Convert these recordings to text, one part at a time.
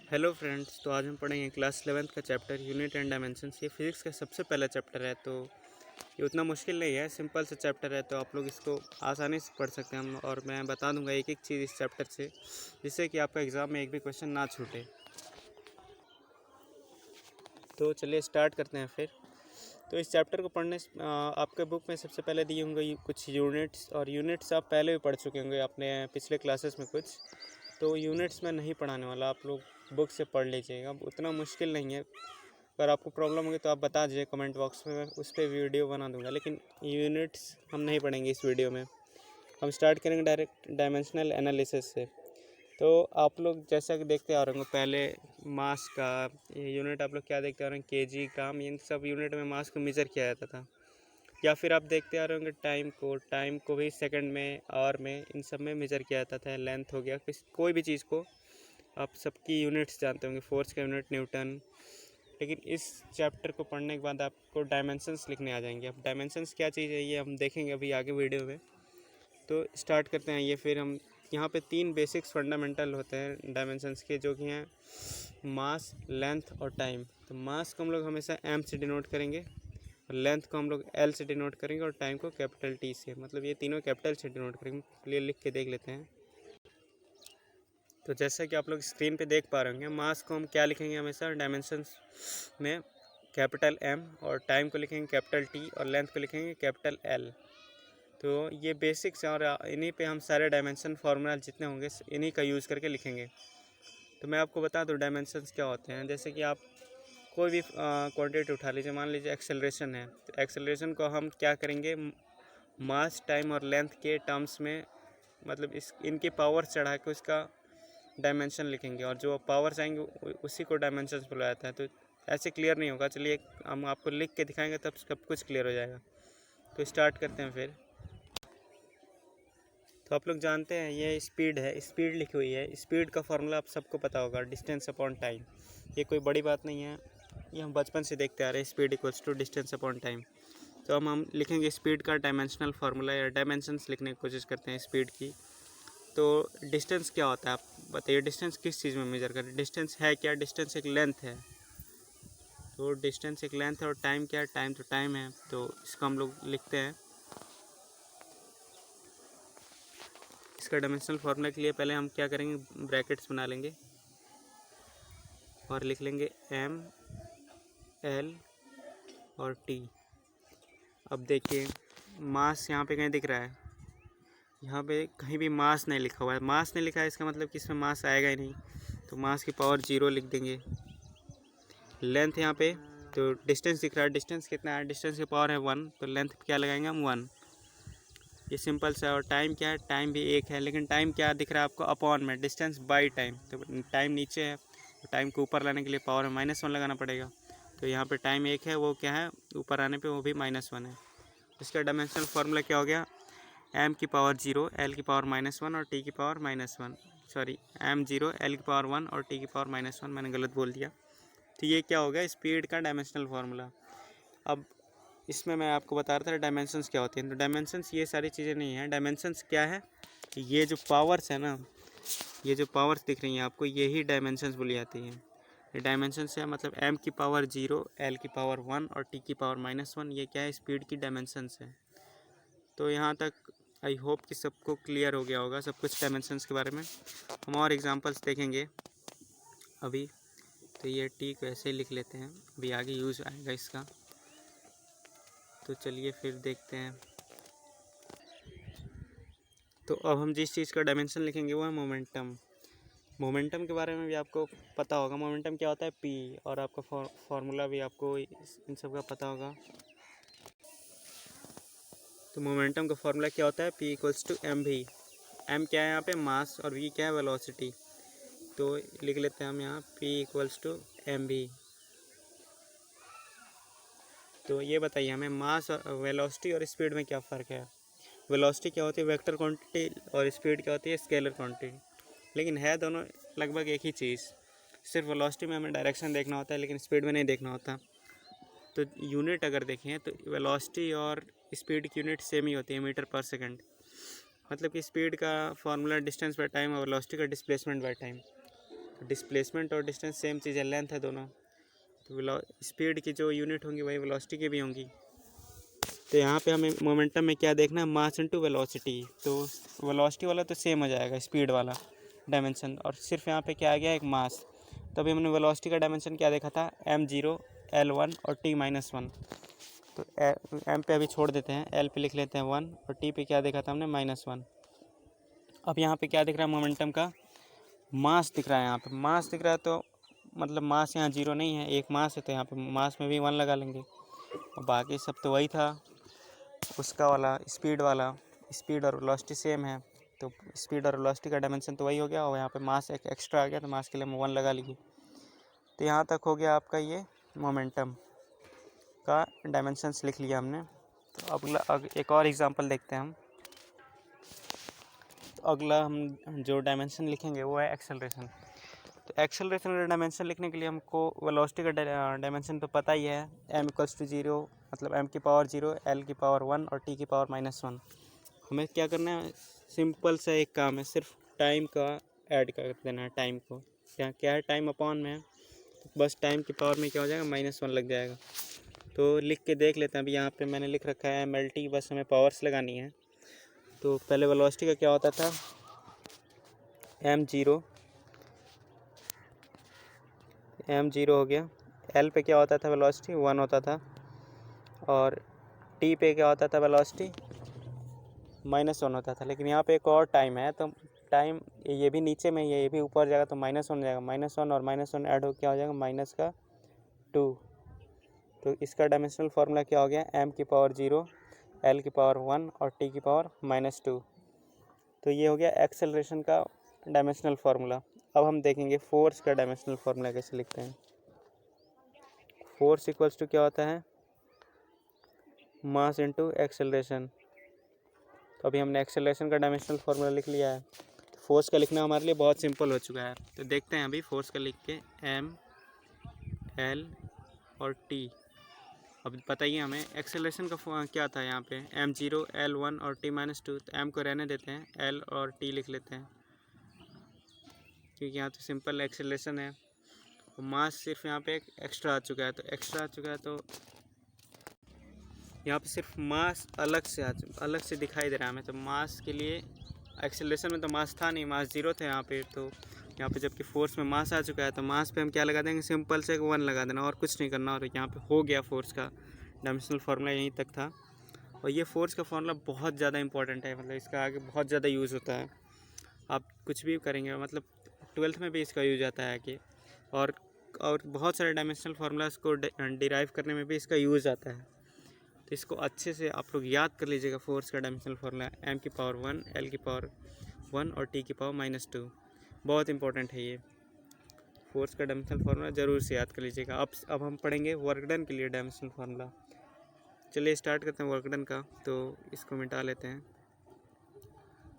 Hello friends, तो आज हम पढ़ेंगे क्लास 11th का चैप्टर यूनिट एंड डायमेंशंस। ये फिजिक्स का सबसे पहला चैप्टर है, तो ये उतना मुश्किल नहीं है, सिंपल सा चैप्टर है, तो आप लोग इसको आसानी से पढ़ सकते हैं। और मैं बता दूंगा एक एक चीज़ इस चैप्टर से, जिससे कि आपका एग्ज़ाम में एक भी क्वेश्चन ना छूटे। तो चलिए स्टार्ट करते हैं फिर। तो इस चैप्टर को पढ़ने से आपके बुक में सबसे पहले दिए होंगे कुछ यूनिट्स, और यूनिट्स आप पहले भी पढ़ चुके होंगे अपने पिछले क्लासेस में कुछ। तो यूनिट्स में नहीं पढ़ाने वाला, आप लोग बुक से पढ़ लीजिएगा, उतना मुश्किल नहीं है। अगर आपको प्रॉब्लम होगी तो आप बता दीजिए कमेंट बॉक्स में, मैं उस पर वीडियो बना दूंगा। लेकिन यूनिट्स हम नहीं पढ़ेंगे इस वीडियो में। हम स्टार्ट करेंगे डायरेक्ट डायमेंशनल एनालिसिस से। तो आप लोग जैसा कि देखते आ रहे होंगे, पहले मास का ये यूनिट आप लोग क्या देखते आ रहे हैं, केजी, ग्राम, इन सब यूनिट में मास को मेज़र किया जाता था। या फिर आप देखते आ रहे होंगे टाइम को भी सेकंड में, आवर में, इन सब में मेज़र किया जाता था। लेंथ हो गया, कोई भी चीज़ को आप सबकी यूनिट्स जानते होंगे, फोर्स का यूनिट न्यूटन। लेकिन इस चैप्टर को पढ़ने के बाद आपको डायमेंशंस लिखने आ जाएंगे। अब डायमेंशंस क्या चीज़ है ये हम देखेंगे अभी आगे वीडियो में। तो स्टार्ट करते हैं। ये फिर हम यहाँ पे 3 बेसिक्स फंडामेंटल होते हैं डायमेंशंस के, जो कि हैं मास, लेंथ और टाइम। तो मास को हम लोग हमेशा एम से डिनोट करेंगे, और लेंथ को हम लोग एल से डिनोट करेंगे, और टाइम को कैपिटल टी से, मतलब ये तीनों कैपिटल से डिनोट करेंगे। चलिए लिख के देख लेते हैं। तो जैसा कि आप लोग स्क्रीन पे देख पा रहे होंगे, मास को हम क्या लिखेंगे हमेशा डायमेंशंस में, कैपिटल एम, और टाइम को लिखेंगे कैपिटल टी, और लेंथ को लिखेंगे कैपिटल एल। तो ये बेसिक्स हैं, और इन्हीं पे हम सारे डायमेंशन फार्मूला जितने होंगे इन्हीं का यूज़ करके लिखेंगे। तो मैं आपको बता दूं डायमेंशंस क्या होते हैं। जैसे कि आप कोई भी क्वांटिटी उठा लीजिए, मान लीजिए एक्सेलरेशन है, तो एक्सेलरेशन को हम क्या करेंगे, मास, टाइम और लेंथ के टर्म्स में, मतलब इनकी पावर चढ़ा के उसका डायमेंशन लिखेंगे, और जो पावर्स आएंगे उसी को डायमेंशन बोला जाता है। तो ऐसे क्लियर नहीं होगा, चलिए हम आपको लिख के दिखाएंगे, तब सब कुछ क्लियर हो जाएगा। तो स्टार्ट करते हैं फिर। तो आप लोग जानते हैं ये स्पीड है, स्पीड लिखी हुई है। स्पीड का फार्मूला आप सबको पता होगा, डिस्टेंस अपॉन टाइम। ये कोई बड़ी बात नहीं है, ये हम बचपन से देखते आ रहे हैं, speed equals to distance upon time. तो हम लिखेंगे स्पीड का डायमेंशनल फार्मूला, या डायमेंशंस लिखने की कोशिश करते हैं स्पीड की। तो डिस्टेंस क्या होता है आप बताइए, डिस्टेंस किस चीज़ में मेजर करें? डिस्टेंस है क्या? डिस्टेंस एक लेंथ है। तो डिस्टेंस एक लेंथ है, और टाइम क्या है? टाइम तो टाइम है। तो इसको हम लोग लिखते हैं। इसका डायमेंशनल फार्मूला के लिए पहले हम क्या करेंगे, ब्रैकेट्स बना लेंगे और लिख लेंगे एम, एल और टी। अब देखिए मास यहाँ पे कहीं दिख रहा है? यहाँ पे कहीं भी मास नहीं लिखा हुआ है। मास नहीं लिखा है, इसका मतलब कि इसमें मास आएगा ही नहीं, तो मास की पावर 0 लिख देंगे। लेंथ यहाँ पे, तो डिस्टेंस दिख रहा है, डिस्टेंस कितना है? डिस्टेंस की पावर है 1, तो लेंथ क्या लगाएंगे हम? 1। ये सिंपल सा। और टाइम क्या है? टाइम भी 1 है, लेकिन टाइम क्या दिख रहा है आपको? अपॉन में, डिस्टेंस बाई टाइम। तो टाइम नीचे है, तो टाइम को ऊपर लाने के लिए पावर में -1 लगाना पड़ेगा। तो यहाँ पे टाइम 1 है, वो क्या है ऊपर आने पे? वो भी -1 है। इसका डायमेंशनल फार्मूला क्या हो गया? एम की पावर 0, एल की पावर -1 और टी की पावर -1। सॉरी, एम 0, एल की पावर 1 और टी की पावर -1, मैंने गलत बोल दिया। तो ये क्या हो गया? स्पीड का डायमेंशनल फार्मूला। अब इसमें मैं आपको बता रहा था डायमेंशंस क्या होती हैं। तो डायमेंशंस ये सारी चीज़ें नहीं हैं। डायमेंशंस क्या है कि ये जो पावर्स है ना, ये जो पावर्स दिख रही हैं आपको, यही डायमेंशंस बोली जाती हैं। ये डायमेंशंस है, मतलब एम की पावर 0, एल की पावर 1 और टी की पावर -1, ये क्या है? स्पीड की डायमेंशंस है। तो यहाँ तक आई होप कि सबको क्लियर हो गया होगा सब कुछ डायमेंशंस के बारे में। हम और एग्जांपल्स देखेंगे अभी। तो ये टी को ऐसे ही लिख लेते हैं, अभी आगे यूज़ आएगा इसका। तो चलिए फिर देखते हैं। तो अब हम जिस चीज़ का डायमेंशन लिखेंगे वो है मोमेंटम। मोमेंटम के बारे में भी आपको पता होगा, मोमेंटम क्या होता है? पी, और आपका फार्मूला भी आपको इन सब का पता होगा। तो मोमेंटम का फार्मूला क्या होता है? P equals to M V. M क्या है यहाँ पे? मास, और वी क्या है? वेलोसिटी। तो लिख लेते हैं हम यहाँ P equals to M V. तो ये बताइए हमें, मास, वेलोसिटी और स्पीड में क्या फ़र्क है? वेलोसिटी क्या होती है? वेक्टर क्वांटिटी, और स्पीड क्या होती है? Scalar quantity. लेकिन है दोनों लगभग एक ही चीज़। सिर्फ वेलोसिटी में हमें डायरेक्शन देखना होता है, लेकिन स्पीड में नहीं देखना होता। तो यूनिट अगर देखें तो वेलोसिटी और स्पीड की यूनिट सेम ही होती है, मीटर पर सेकंड। मतलब कि स्पीड का फार्मूला डिस्टेंस बाय टाइम, और वेलोसिटी का डिस्प्लेसमेंट बाय टाइम। तो डिस्प्लेसमेंट और डिस्टेंस सेम चीज़ है, लेंथ है दोनों, तो स्पीड की जो यूनिट होंगी वही वेलोसिटी की भी होंगी। तो यहाँ पे हमें मोमेंटम में क्या देखना है, मास इनटू वेलोसिटी। तो वेलोसिटी वाला तो सेम हो जाएगा स्पीड वाला डायमेंशन, और सिर्फ यहाँ पे क्या आ गया, एक मास। तो अभी हमने वेलोसिटी का डायमेंशन क्या देखा था, m0, l1 और t-1। तो m पे अभी छोड़ देते हैं, l पे लिख लेते हैं 1 और t पे क्या देखा था हमने, -1। अब यहाँ पे क्या दिख रहा है, मोमेंटम का मास दिख रहा है। यहाँ पे मास दिख रहा है तो मतलब मास यहाँ 0 नहीं है, एक मास है, तो यहाँ पे मास में भी 1 लगा लेंगे। और बाकी सब तो वही था उसका वाला, स्पीड वाला, स्पीड और वेलोसिटी सेम है, तो स्पीड और वेलोसिटी का डायमेंशन तो वही हो गया। और यहाँ पे मास एक एक्स्ट्रा आ गया, तो मास के लिए हम 1 लगा लीजिए। तो यहाँ तक हो गया आपका ये मोमेंटम का डायमेंशंस लिख लिया हमने। तो अगला एक और एग्जांपल देखते हैं हम। तो अगला हम जो डायमेंशन लिखेंगे वो है एक्सेलरेशन। तो एक्सेलरेशन का डायमेंशन लिखने के लिए हमको वेलोसिटी का डायमेंशन तो पता ही है, m=0, मतलब m⁻0, l⁻1 और t⁻−1। हमें क्या करना है, सिंपल सा एक काम है, सिर्फ टाइम का ऐड कर देना है। टाइम को क्या है, टाइम अपॉन में है, तो बस टाइम की पावर में क्या हो जाएगा, -1 लग जाएगा। तो लिख के देख लेते हैं। अभी यहाँ पे मैंने लिख रखा है mlt, बस हमें पावर्स लगानी है। तो पहले वेलोसिटी का क्या होता था, m0 हो गया। l पे क्या होता था, वेलोसिटी 1 होता था, और t पे क्या होता था, वेलोसिटी -1 होता था। लेकिन यहाँ पे एक और टाइम है, तो टाइम ये भी नीचे में ये भी ऊपर जाएगा, तो -1 हो जाएगा। -1 और -1 ऐड हो क्या हो जाएगा, -2। तो इसका डायमेंशनल फार्मूला क्या हो गया, m⁻0, l⁻1 और t⁻−2। तो ये हो गया एक्सेलरेशन का डायमेंशनल फार्मूला। अब हम देखेंगे फोर्स का डायमेंशनल फार्मूला कैसे लिखते हैं। फोर्स इक्वल्स टू क्या होता है, मास इनटू एक्सेलरेशन। तो अभी हमने एक्सेलरेशन का डायमेंशनल फार्मूला लिख लिया है। तो फोर्स का लिखना हमारे लिए बहुत सिंपल हो चुका है। तो देखते हैं अभी फोर्स का लिख के, m, l और t। अब बताइए हमें एक्सेलरेशन का क्या था, यहाँ पे m0, l1 और t-2। तो m को रहने देते हैं, l और t लिख लेते हैं, क्योंकि यहाँ तो सिंपल एक्सेलरेशन है। और मास सिर्फ यहाँ पे एक एक्स्ट्रा आ चुका है, तो एक्स्ट्रा आ चुका है, तो यहाँ पे सिर्फ मास अलग से दिखाई दे रहा है हमें। तो मास के लिए एक्सेलरेशन में तो मास था नहीं, मास 0 था यहाँ पे। तो यहाँ पे जबकि फोर्स में मास आ चुका है, तो मास पे हम क्या लगा देंगे, सिंपल से 1 लगा देना, और कुछ नहीं करना। और यहाँ पे हो गया फोर्स का डायमेंशनल फार्मूला, यहीं तक था। और ये फोर्स का फार्मूला बहुत ज़्यादा इंपॉर्टेंट है, मतलब इसका आगे बहुत ज़्यादा यूज़ होता है। आप कुछ भी करेंगे, मतलब 12th में भी इसका यूज आता है आगे, और बहुत सारे डायमेंशनल फार्मूलाज को डिराइव करने में भी इसका यूज़ आता है। तो इसको अच्छे से आप लोग याद कर लीजिएगा। फोर्स का डायमेंशनल फार्मूला m⁻1, l⁻1 और t⁻−2, बहुत इंपॉर्टेंट है ये। फोर्स का डायमेंशनल फार्मूला ज़रूर से याद कर लीजिएगा। अब हम पढ़ेंगे वर्क डन के लिए डायमेंशनल फार्मूला। चलिए स्टार्ट करते हैं वर्क डन का। तो इसको मिटा लेते हैं।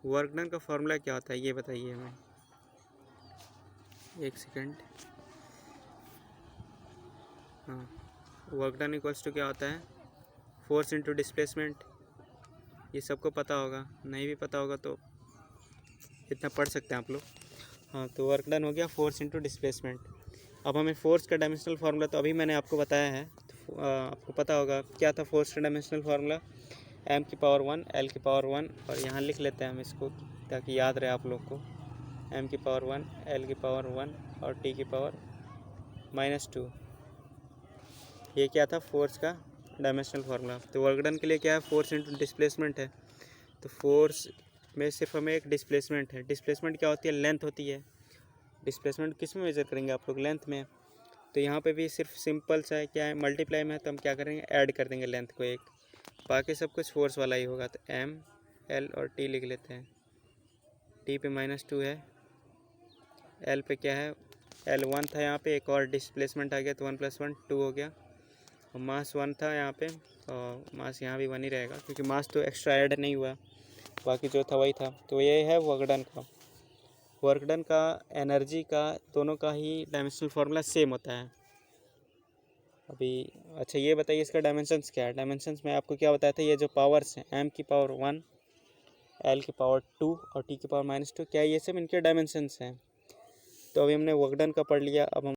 वर्क डन का फार्मूला क्या होता है ये बताइए हमें, एक सेकंड। हाँ, वर्क डन इक्वल्स टू क्या होता है, फोर्स इनटू डिस्प्लेसमेंट। ये सबको पता होगा, नहीं भी पता होगा तो इतना पढ़ सकते हैं आप लोग। हाँ, तो वर्क डन हो गया फोर्स इनटू डिस्प्लेसमेंट। अब हमें फोर्स का डायमेंशनल फार्मूला तो अभी मैंने आपको बताया है, तो आपको पता होगा क्या था फोर्स का डायमेंशनल फार्मूला, m⁻1, l⁻1, और यहाँ लिख लेते हैं हम इसको ताकि याद रहे आप लोग को, m⁻1, l⁻1 और t⁻−2। ये क्या था, फोर्स का डायमेंशनल फार्मूला। तो वर्क डन के लिए क्या है, फोर्स इनटू डिस्प्लेसमेंट है। तो फोर्स में सिर्फ हमें एक डिस्प्लेसमेंट है। डिस्प्लेसमेंट क्या होती है, लेंथ होती है। डिस्प्लेसमेंट किस में मेजर करेंगे आप लोग, लेंथ में। तो यहाँ पे भी सिर्फ सिंपल सा है, क्या है, मल्टीप्लाई में है, तो हम क्या करेंगे, ऐड कर देंगे लेंथ को एक, बाकी सब कुछ फोर्स वाला ही होगा। तो m, l और t लिख लेते हैं। t पे -2 है, l पे क्या है, l1 था यहाँ पे, एक और डिस्प्लेसमेंट आ गया, तो 1 + 1 2 हो गया। और मास 1 था यहाँ पे, और मास यहाँ भी 1 ही रहेगा, क्योंकि मास तो एक्स्ट्रा ऐड नहीं हुआ, बाकी जो था वही था। तो ये है वर्क डन का। वर्क डन का, एनर्जी का, दोनों का ही डायमेंशनल फार्मूला सेम होता है। अभी अच्छा ये बताइए इसका डायमेंशंस क्या है। डायमेंशंस में आपको क्या बताया था, ये जो पावर्स हैं m⁻1, l⁻2 और t⁻−2, क्या ये सब इनके डायमेंशंस हैं। तो अभी हमने वर्क डन का पढ़ लिया, अब हम